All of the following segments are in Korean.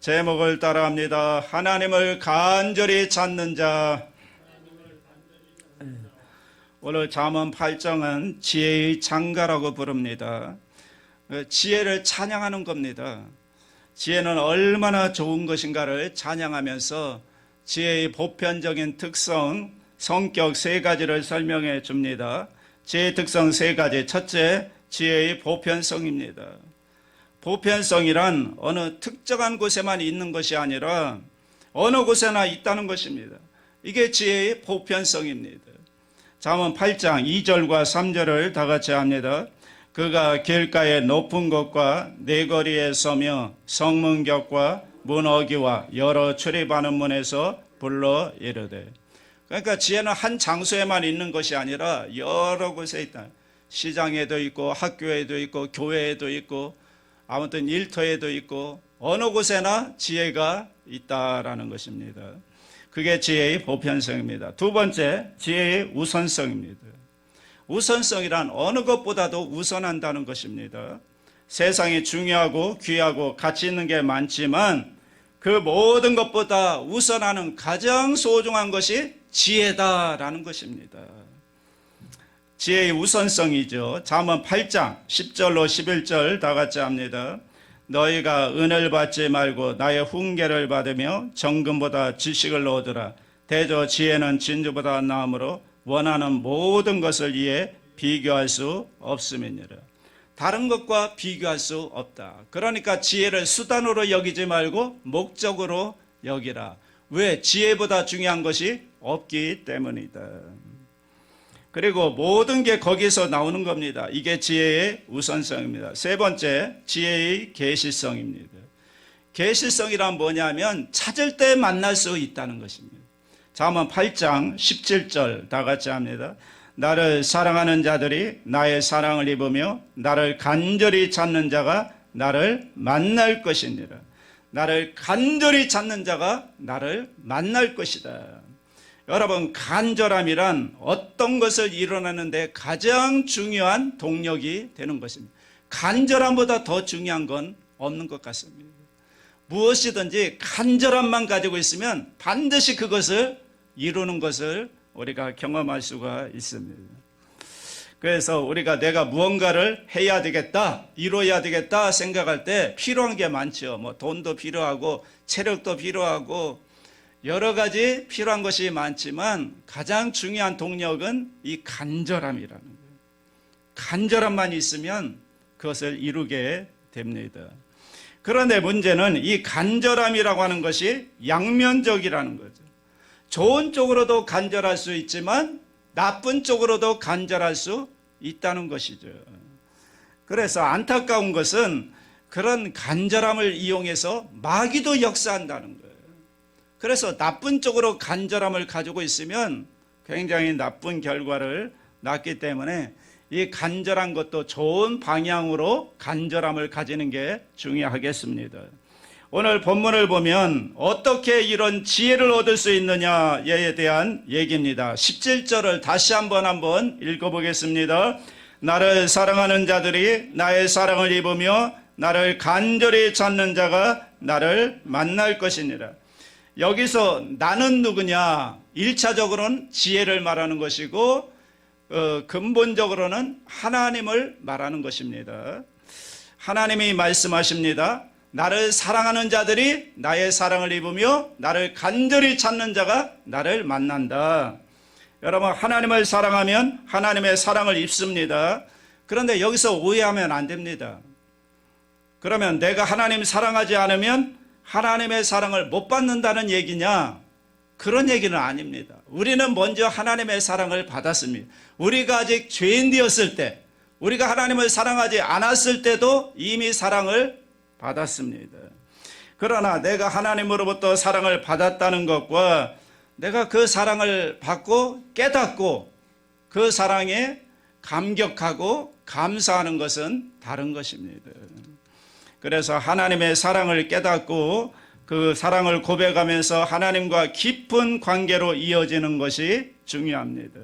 제목을 따라합니다. 하나님을 간절히 찾는 자. 오늘 잠언 8장은 지혜의 장가라고 부릅니다. 지혜를 찬양하는 겁니다. 지혜는 얼마나 좋은 것인가를 찬양하면서 지혜의 보편적인 특성, 성격 세 가지를 설명해 줍니다. 지혜의 특성 세 가지. 첫째, 지혜의 보편성입니다. 보편성이란 어느 특정한 곳에만 있는 것이 아니라 어느 곳에나 있다는 것입니다. 이게 지혜의 보편성입니다. 잠언 8장 2절과 3절을 다 같이 합니다. 그가 길가의 높은 곳과 네거리에 서며 성문격과 문어기와 여러 출입하는 문에서 불러 이르되. 그러니까 지혜는 한 장소에만 있는 것이 아니라 여러 곳에 있다. 시장에도 있고 학교에도 있고 교회에도 있고 아무튼 일터에도 있고 어느 곳에나 지혜가 있다라는 것입니다. 그게 지혜의 보편성입니다. 두 번째, 지혜의 우선성입니다. 우선성이란 어느 것보다도 우선한다는 것입니다. 세상에 중요하고 귀하고 가치 있는 게 많지만 그 모든 것보다 우선하는 가장 소중한 것이 지혜다라는 것입니다. 지혜의 우선성이죠. 잠언 8장 10절로 11절 다 같이 합니다. 너희가 은을 받지 말고 나의 훈계를 받으며 정금보다 지식을 얻으라. 대저 지혜는 진주보다 나음으로 원하는 모든 것을 이에 비교할 수 없음이니라. 다른 것과 비교할 수 없다. 그러니까 지혜를 수단으로 여기지 말고 목적으로 여기라. 왜? 지혜보다 중요한 것이 없기 때문이다. 그리고 모든 게 거기서 나오는 겁니다. 이게 지혜의 우선성입니다. 세 번째, 지혜의 계시성입니다. 계시성이란 뭐냐면 찾을 때 만날 수 있다는 것입니다. 잠언 8장 17절 다 같이 합니다. 나를 사랑하는 자들이 나의 사랑을 입으며 나를 간절히 찾는 자가 나를 만날 것이니라. 나를 간절히 찾는 자가 나를 만날 것이다. 여러분, 간절함이란 어떤 것을 이뤄내는데 가장 중요한 동력이 되는 것입니다. 간절함보다 더 중요한 건 없는 것 같습니다. 무엇이든지 간절함만 가지고 있으면 반드시 그것을 이루는 것을 우리가 경험할 수가 있습니다. 그래서 우리가 내가 무언가를 해야 되겠다, 이루어야 되겠다 생각할 때 필요한 게 많죠. 뭐 돈도 필요하고 체력도 필요하고 여러 가지 필요한 것이 많지만 가장 중요한 동력은 이 간절함이라는 거예요. 간절함만 있으면 그것을 이루게 됩니다. 그런데 문제는 이 간절함이라고 하는 것이 양면적이라는 거죠. 좋은 쪽으로도 간절할 수 있지만 나쁜 쪽으로도 간절할 수 있다는 것이죠. 그래서 안타까운 것은 그런 간절함을 이용해서 마귀도 역사한다는 거예요. 그래서 나쁜 쪽으로 간절함을 가지고 있으면 굉장히 나쁜 결과를 낳기 때문에 이 간절한 것도 좋은 방향으로 간절함을 가지는 게 중요하겠습니다. 오늘 본문을 보면 어떻게 이런 지혜를 얻을 수 있느냐에 대한 얘기입니다. 17절을 다시 한번 읽어보겠습니다. 나를 사랑하는 자들이 나의 사랑을 입으며 나를 간절히 찾는 자가 나를 만날 것이니라. 여기서 나는 누구냐? 1차적으로는 지혜를 말하는 것이고 근본적으로는 하나님을 말하는 것입니다. 하나님이 말씀하십니다. 나를 사랑하는 자들이 나의 사랑을 입으며 나를 간절히 찾는 자가 나를 만난다. 여러분, 하나님을 사랑하면 하나님의 사랑을 입습니다. 그런데 여기서 오해하면 안 됩니다. 그러면 내가 하나님 사랑하지 않으면 하나님의 사랑을 못 받는다는 얘기냐? 그런 얘기는 아닙니다. 우리는 먼저 하나님의 사랑을 받았습니다. 우리가 아직 죄인 되었을 때, 우리가 하나님을 사랑하지 않았을 때도 이미 사랑을 받았습니다. 그러나 내가 하나님으로부터 사랑을 받았다는 것과 내가 그 사랑을 받고 깨닫고 그 사랑에 감격하고 감사하는 것은 다른 것입니다. 그래서 하나님의 사랑을 깨닫고 그 사랑을 고백하면서 하나님과 깊은 관계로 이어지는 것이 중요합니다.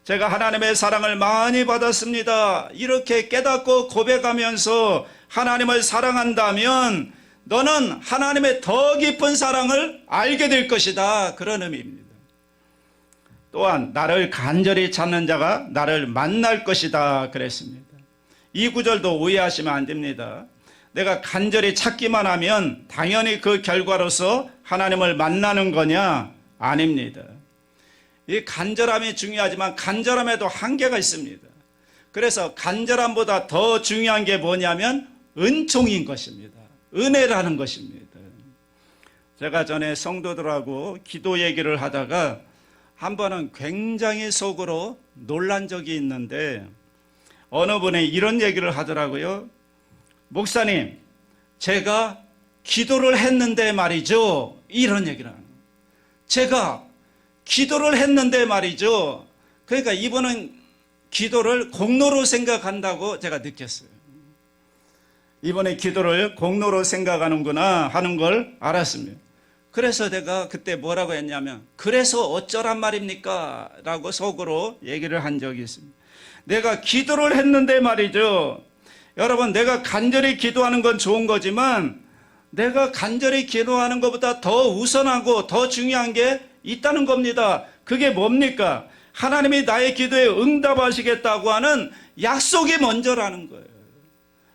제가 하나님의 사랑을 많이 받았습니다. 이렇게 깨닫고 고백하면서 하나님을 사랑한다면 너는 하나님의 더 깊은 사랑을 알게 될 것이다. 그런 의미입니다. 또한 나를 간절히 찾는 자가 나를 만날 것이다 그랬습니다. 이 구절도 오해하시면 안 됩니다. 내가 간절히 찾기만 하면 당연히 그 결과로서 하나님을 만나는 거냐? 아닙니다. 이 간절함이 중요하지만 간절함에도 한계가 있습니다. 그래서 간절함보다 더 중요한 게 뭐냐면 은총인 것입니다. 은혜라는 것입니다. 제가 전에 성도들하고 기도 얘기를 하다가 한 번은 굉장히 속으로 놀란 적이 있는데 어느 분이 이런 얘기를 하더라고요. 목사님, 제가 기도를 했는데 말이죠. 이런 얘기를 하는 거예요. 제가 기도를 했는데 말이죠. 그러니까 이분은 기도를 공로로 생각한다고 제가 느꼈어요. 이번에 기도를 공로로 생각하는구나 하는 걸 알았습니다. 그래서 내가 그때 뭐라고 했냐면 그래서 어쩌란 말입니까? 라고 속으로 얘기를 한 적이 있습니다. 내가 기도를 했는데 말이죠. 여러분, 내가 간절히 기도하는 건 좋은 거지만 내가 간절히 기도하는 것보다 더 우선하고 더 중요한 게 있다는 겁니다. 그게 뭡니까? 하나님이 나의 기도에 응답하시겠다고 하는 약속이 먼저라는 거예요.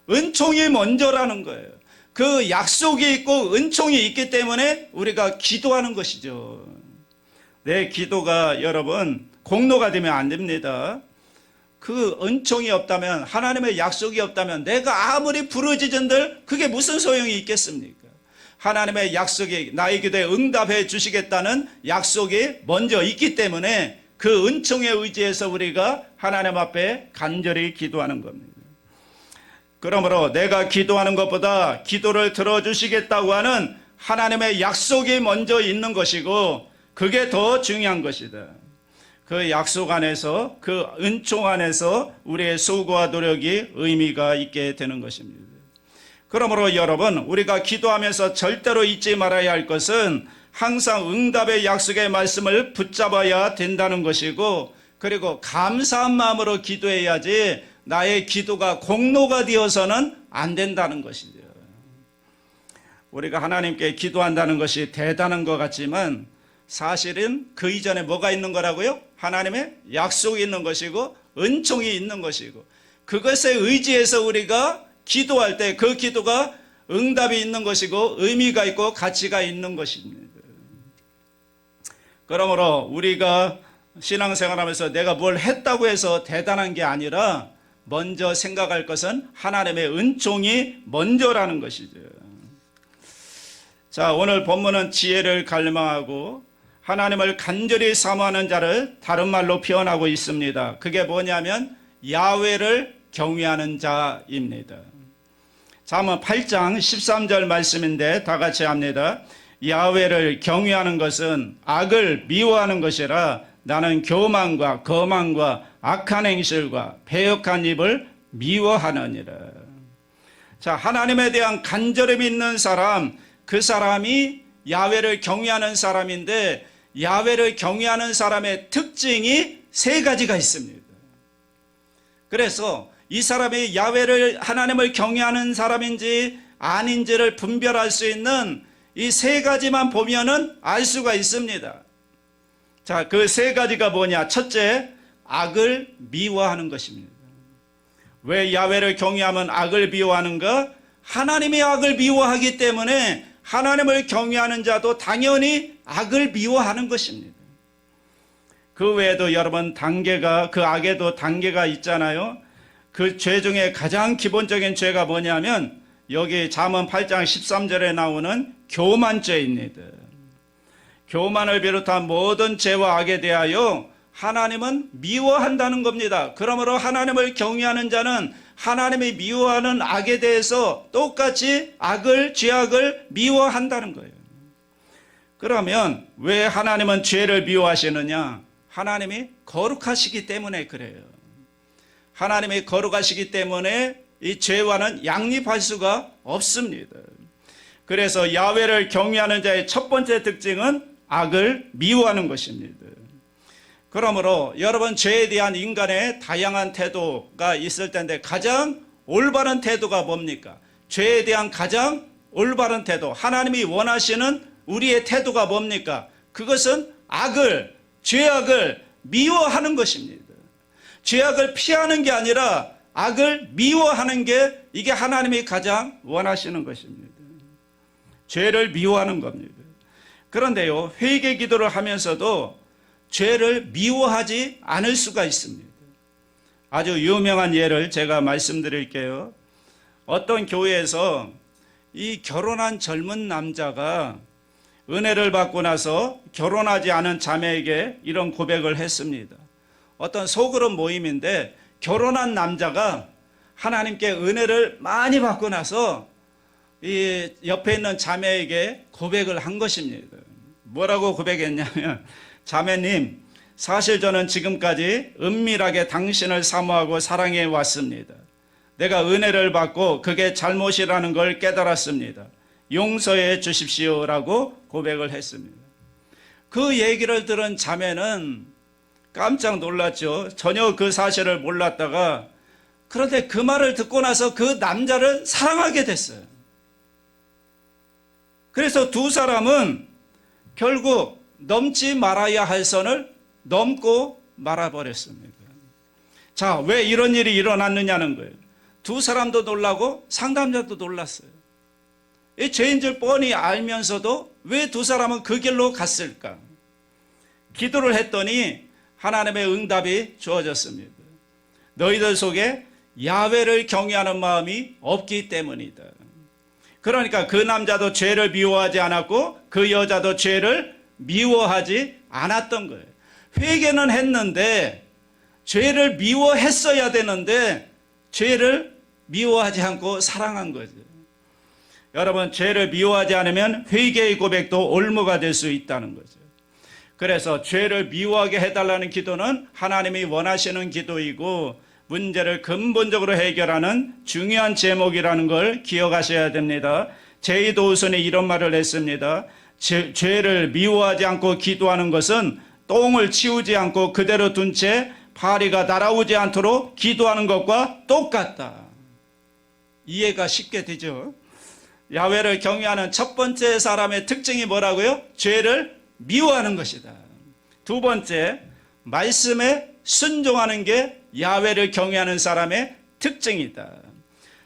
은총이 먼저라는 거예요. 그 약속이 있고 은총이 있기 때문에 우리가 기도하는 것이죠. 내 기도가 여러분 공로가 되면 안 됩니다. 그 은총이 없다면, 하나님의 약속이 없다면 내가 아무리 부르짖은들 그게 무슨 소용이 있겠습니까? 하나님의 약속이 나의 기도에 응답해 주시겠다는 약속이 먼저 있기 때문에 그 은총에 의지해서 우리가 하나님 앞에 간절히 기도하는 겁니다. 그러므로 내가 기도하는 것보다 기도를 들어주시겠다고 하는 하나님의 약속이 먼저 있는 것이고 그게 더 중요한 것이다. 그 약속 안에서, 그 은총 안에서 우리의 수고와 노력이 의미가 있게 되는 것입니다. 그러므로 여러분, 우리가 기도하면서 절대로 잊지 말아야 할 것은 항상 응답의 약속의 말씀을 붙잡아야 된다는 것이고, 그리고 감사한 마음으로 기도해야지 나의 기도가 공로가 되어서는 안 된다는 것이죠. 우리가 하나님께 기도한다는 것이 대단한 것 같지만 사실은 그 이전에 뭐가 있는 거라고요? 하나님의 약속이 있는 것이고 은총이 있는 것이고, 그것에 의지해서 우리가 기도할 때 그 기도가 응답이 있는 것이고 의미가 있고 가치가 있는 것입니다. 그러므로 우리가 신앙생활하면서 내가 뭘 했다고 해서 대단한 게 아니라 먼저 생각할 것은 하나님의 은총이 먼저라는 것이죠. 자, 오늘 본문은 지혜를 갈망하고 하나님을 간절히 사모하는 자를 다른 말로 표현하고 있습니다. 그게 뭐냐면 야훼를 경외하는 자입니다. 잠언 8장 13절 말씀인데 다 같이 합니다. 야훼를 경외하는 것은 악을 미워하는 것이라 나는 교만과 거만과 악한 행실과 패역한 입을 미워하느니라. 자, 하나님에 대한 간절함이 있는 사람, 그 사람이 야훼를 경외하는 사람인데 야훼를 경외하는 사람의 특징이 세 가지가 있습니다. 그래서 이 사람이 야훼를, 하나님을 경외하는 사람인지 아닌지를 분별할 수 있는 이 세 가지만 보면은 알 수가 있습니다. 자, 그 세 가지가 뭐냐? 첫째, 악을 미워하는 것입니다. 왜 야훼를 경외하면 악을 미워하는가? 하나님이 악을 미워하기 때문에 하나님을 경외하는 자도 당연히 악을 미워하는 것입니다. 그 외에도 여러분 단계가, 그 악에도 단계가 있잖아요. 그 죄 중에 가장 기본적인 죄가 뭐냐면 여기 잠언 8장 13절에 나오는 교만죄입니다. 교만을 비롯한 모든 죄와 악에 대하여 하나님은 미워한다는 겁니다. 그러므로 하나님을 경외하는 자는 하나님이 미워하는 악에 대해서 똑같이 악을, 죄악을 미워한다는 거예요. 그러면 왜 하나님은 죄를 미워하시느냐? 하나님이 거룩하시기 때문에 그래요. 하나님이 거룩하시기 때문에 이 죄와는 양립할 수가 없습니다. 그래서 야훼를 경외하는 자의 첫 번째 특징은 악을 미워하는 것입니다. 그러므로 여러분, 죄에 대한 인간의 다양한 태도가 있을 텐데 가장 올바른 태도가 뭡니까? 죄에 대한 가장 올바른 태도, 하나님이 원하시는 우리의 태도가 뭡니까? 그것은 악을, 죄악을 미워하는 것입니다. 죄악을 피하는 게 아니라 악을 미워하는 게 이게 하나님이 가장 원하시는 것입니다. 죄를 미워하는 겁니다. 그런데요, 회개 기도를 하면서도 죄를 미워하지 않을 수가 있습니다. 아주 유명한 예를 제가 말씀드릴게요. 어떤 교회에서 이 결혼한 젊은 남자가 은혜를 받고 나서 결혼하지 않은 자매에게 이런 고백을 했습니다. 어떤 소그룹 모임인데 결혼한 남자가 하나님께 은혜를 많이 받고 나서 이 옆에 있는 자매에게 고백을 한 것입니다. 뭐라고 고백했냐면, 자매님, 사실 저는 지금까지 은밀하게 당신을 사모하고 사랑해 왔습니다. 내가 은혜를 받고 그게 잘못이라는 걸 깨달았습니다. 용서해 주십시오라고 고백을 했습니다. 그 얘기를 들은 자매는 깜짝 놀랐죠. 전혀 그 사실을 몰랐다가, 그런데 그 말을 듣고 나서 그 남자를 사랑하게 됐어요. 그래서 두 사람은 결국 넘지 말아야 할 선을 넘고 말아버렸습니다. 자, 왜 이런 일이 일어났느냐는 거예요. 두 사람도 놀라고 상담자도 놀랐어요. 이 죄인 줄 뻔히 알면서도 왜 두 사람은 그 길로 갔을까? 기도를 했더니 하나님의 응답이 주어졌습니다. 너희들 속에 야훼를 경외하는 마음이 없기 때문이다. 그러니까 그 남자도 죄를 미워하지 않았고 그 여자도 죄를 미워하지 않았던 거예요. 회개는 했는데 죄를 미워했어야 되는데 죄를 미워하지 않고 사랑한 거죠. 여러분, 죄를 미워하지 않으면 회개의 고백도 올무가 될 수 있다는 거죠. 그래서 죄를 미워하게 해달라는 기도는 하나님이 원하시는 기도이고 문제를 근본적으로 해결하는 중요한 제목이라는 걸 기억하셔야 됩니다. 제이도우슨이 이런 말을 했습니다. 죄를 미워하지 않고 기도하는 것은 똥을 치우지 않고 그대로 둔 채 파리가 날아오지 않도록 기도하는 것과 똑같다. 이해가 쉽게 되죠. 야훼를 경외하는 첫 번째 사람의 특징이 뭐라고요? 죄를 미워하는 것이다. 두 번째, 말씀에 순종하는 게 야훼를 경외하는 사람의 특징이다.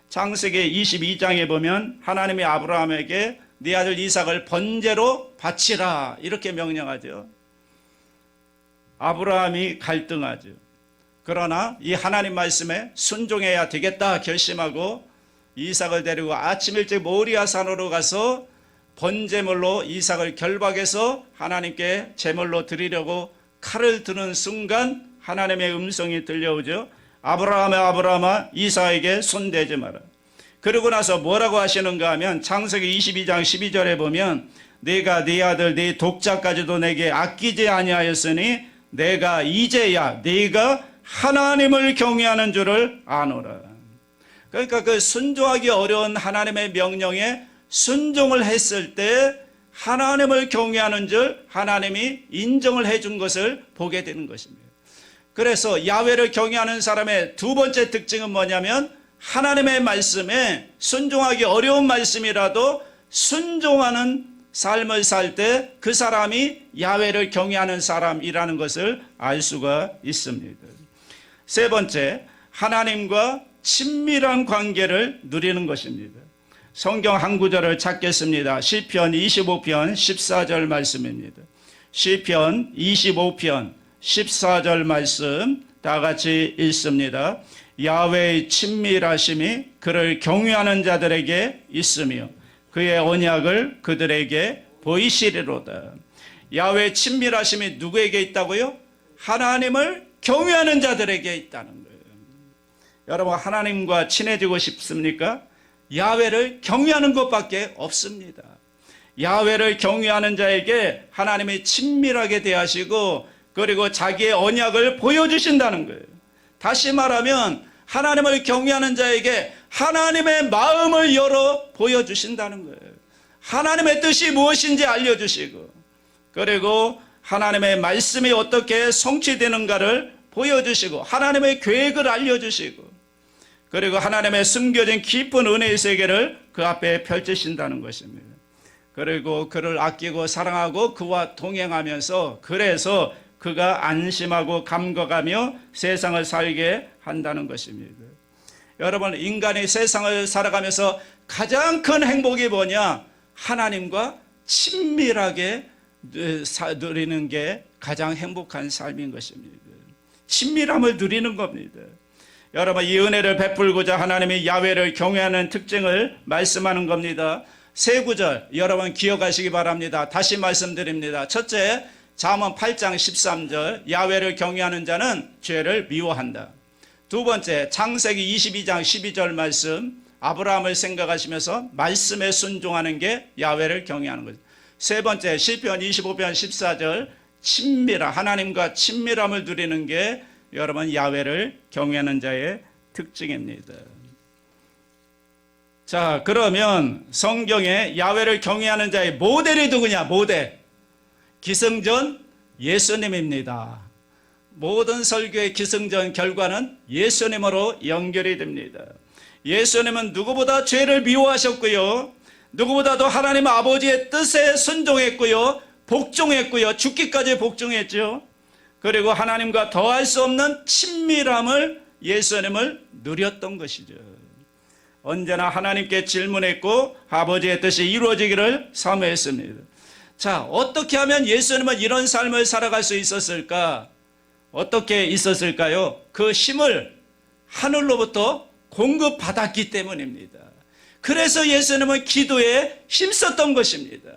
창세기 22장에 보면 하나님이 아브라함에게 네 아들 이삭을 번제로 바치라 이렇게 명령하죠. 아브라함이 갈등하죠. 그러나 이 하나님 말씀에 순종해야 되겠다 결심하고 이삭을 데리고 아침 일찍 모리아 산으로 가서 번제물로 이삭을 결박해서 하나님께 제물로 드리려고 칼을 드는 순간 하나님의 음성이 들려오죠. 아브라함아, 아브라함아, 이삭에게 손대지 마라. 그러고 나서 뭐라고 하시는가 하면 창세기 22장 12절에 보면 내가 네 아들 네 독자까지도 내게 아끼지 아니하였으니 내가 이제야 네가 하나님을 경외하는 줄을 아노라. 그러니까 그 순종하기 어려운 하나님의 명령에 순종을 했을 때 하나님을 경외하는 줄 하나님이 인정을 해준 것을 보게 되는 것입니다. 그래서 야훼를 경외하는 사람의 두 번째 특징은 뭐냐면 하나님의 말씀에 순종하기 어려운 말씀이라도 순종하는 삶을 살 때 그 사람이 야훼를 경외하는 사람이라는 것을 알 수가 있습니다. 세 번째, 하나님과 친밀한 관계를 누리는 것입니다. 성경 한 구절을 찾겠습니다. 시편 25편 14절 말씀입니다. 시편 25편 14절 말씀 다 같이 읽습니다. 야훼의 친밀하심이 그를 경외하는 자들에게 있으며 그의 언약을 그들에게 보이시리로다. 야훼의 친밀하심이 누구에게 있다고요? 하나님을 경외하는 자들에게 있다는 거예요. 여러분, 하나님과 친해지고 싶습니까? 야훼를 경외하는 것밖에 없습니다. 야훼를 경외하는 자에게 하나님이 친밀하게 대하시고 그리고 자기의 언약을 보여주신다는 거예요. 다시 말하면 하나님을 경외하는 자에게 하나님의 마음을 열어 보여주신다는 거예요. 하나님의 뜻이 무엇인지 알려주시고 그리고 하나님의 말씀이 어떻게 성취되는가를 보여주시고 하나님의 계획을 알려주시고 그리고 하나님의 숨겨진 깊은 은혜의 세계를 그 앞에 펼치신다는 것입니다. 그리고 그를 아끼고 사랑하고 그와 동행하면서 그래서 그가 안심하고 감격하며 세상을 살게 한다는 것입니다. 여러분, 인간이 세상을 살아가면서 가장 큰 행복이 뭐냐? 하나님과 친밀하게 누리는 게 가장 행복한 삶인 것입니다. 친밀함을 누리는 겁니다. 여러분, 이 은혜를 베풀고자 하나님이 야훼를 경외하는 특징을 말씀하는 겁니다. 세 구절 여러분 기억하시기 바랍니다. 다시 말씀드립니다. 첫째, 잠언 8장 13절, 야훼를 경외하는 자는 죄를 미워한다. 두 번째, 창세기 22장 12절 말씀, 아브라함을 생각하시면서 말씀에 순종하는 게 야훼를 경외하는 거죠. 세 번째, 시편 25편 14절, 하나님과 친밀함을 누리는 게 여러분 야훼를 경외하는 자의 특징입니다. 자, 그러면 성경에 야훼를 경외하는 자의 모델이 누구냐? 모델. 기승전 예수님입니다. 모든 설교의 기승전 결과는 예수님으로 연결이 됩니다. 예수님은 누구보다 죄를 미워하셨고요, 누구보다도 하나님 아버지의 뜻에 순종했고요, 복종했고요, 죽기까지 복종했죠. 그리고 하나님과 더할 수 없는 친밀함을 예수님을 누렸던 것이죠. 언제나 하나님께 질문했고 아버지의 뜻이 이루어지기를 사모했습니다. 자, 어떻게 하면 예수님은 이런 삶을 살아갈 수 있었을까? 어떻게 있었을까요? 그 힘을 하늘로부터 공급받았기 때문입니다. 그래서 예수님은 기도에 힘썼던 것입니다.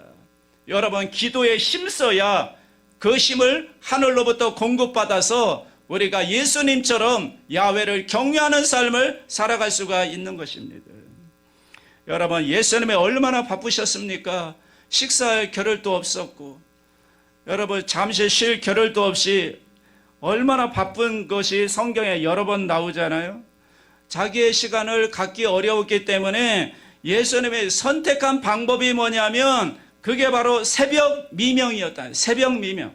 여러분, 기도에 힘써야 그 힘을 하늘로부터 공급받아서 우리가 예수님처럼 야훼를 경외하는 삶을 살아갈 수가 있는 것입니다. 여러분, 예수님이 얼마나 바쁘셨습니까? 식사할 겨를도 없었고, 여러분 잠시 쉴 겨를도 없이 얼마나 바쁜 것이 성경에 여러 번 나오잖아요. 자기의 시간을 갖기 어려웠기 때문에 예수님이 선택한 방법이 뭐냐면 그게 바로 새벽 미명이었다. 새벽 미명.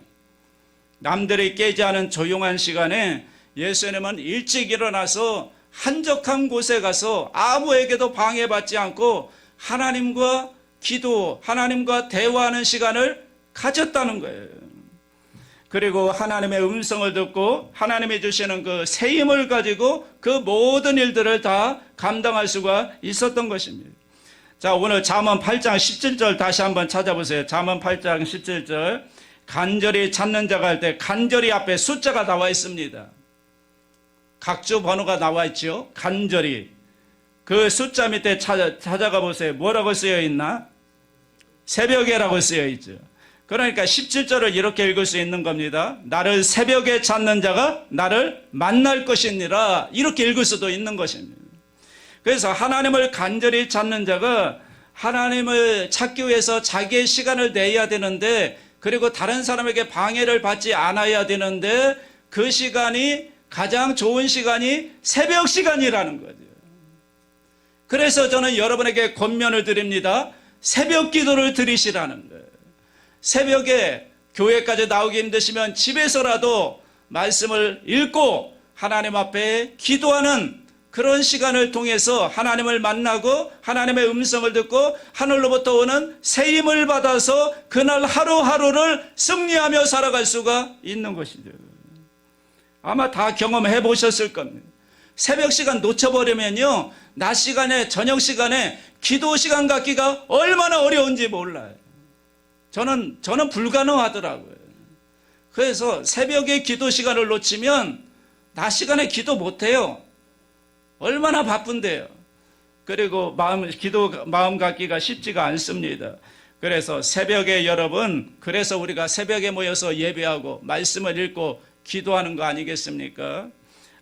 남들이 깨지 않은 조용한 시간에 예수님은 일찍 일어나서 한적한 곳에 가서 아무에게도 방해받지 않고 하나님과 기도, 하나님과 대화하는 시간을 가졌다는 거예요. 그리고 하나님의 음성을 듣고 하나님이 주시는 그 새 힘을 가지고 그 모든 일들을 다 감당할 수가 있었던 것입니다. 자, 오늘 잠언 8장 17절 다시 한번 찾아보세요. 잠언 8장 17절. 간절히 찾는 자가 할 때 간절히 앞에 숫자가 나와 있습니다. 각주 번호가 나와 있죠. 간절히. 그 숫자 밑에 찾아가 보세요. 뭐라고 쓰여 있나? 새벽에라고 쓰여 있죠. 그러니까 17절을 이렇게 읽을 수 있는 겁니다. 나를 새벽에 찾는 자가 나를 만날 것이니라. 이렇게 읽을 수도 있는 것입니다. 그래서 하나님을 간절히 찾는 자가 하나님을 찾기 위해서 자기의 시간을 내야 되는데, 그리고 다른 사람에게 방해를 받지 않아야 되는데, 그 시간이 가장 좋은 시간이 새벽 시간이라는 거죠. 그래서 저는 여러분에게 권면을 드립니다. 새벽 기도를 드리시라는 거예요. 새벽에 교회까지 나오기 힘드시면 집에서라도 말씀을 읽고 하나님 앞에 기도하는 그런 시간을 통해서 하나님을 만나고 하나님의 음성을 듣고 하늘로부터 오는 새 힘을 받아서 그날 하루하루를 승리하며 살아갈 수가 있는 것이죠. 아마 다 경험해 보셨을 겁니다. 새벽 시간 놓쳐버리면요, 낮 시간에, 저녁 시간에 기도 시간 갖기가 얼마나 어려운지 몰라요. 저는 불가능하더라고요. 그래서 새벽에 기도 시간을 놓치면 낮 시간에 기도 못해요. 얼마나 바쁜데요. 그리고 마음 갖기가 쉽지가 않습니다. 그래서 새벽에 여러분, 그래서 우리가 새벽에 모여서 예배하고 말씀을 읽고 기도하는 거 아니겠습니까?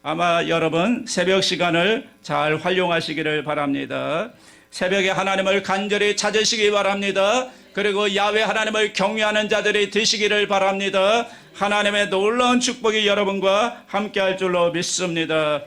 아마 여러분 새벽 시간을 잘 활용하시기를 바랍니다. 새벽에 하나님을 간절히 찾으시기 바랍니다. 그리고 야훼 하나님을 경외하는 자들이 되시기를 바랍니다. 하나님의 놀라운 축복이 여러분과 함께할 줄로 믿습니다.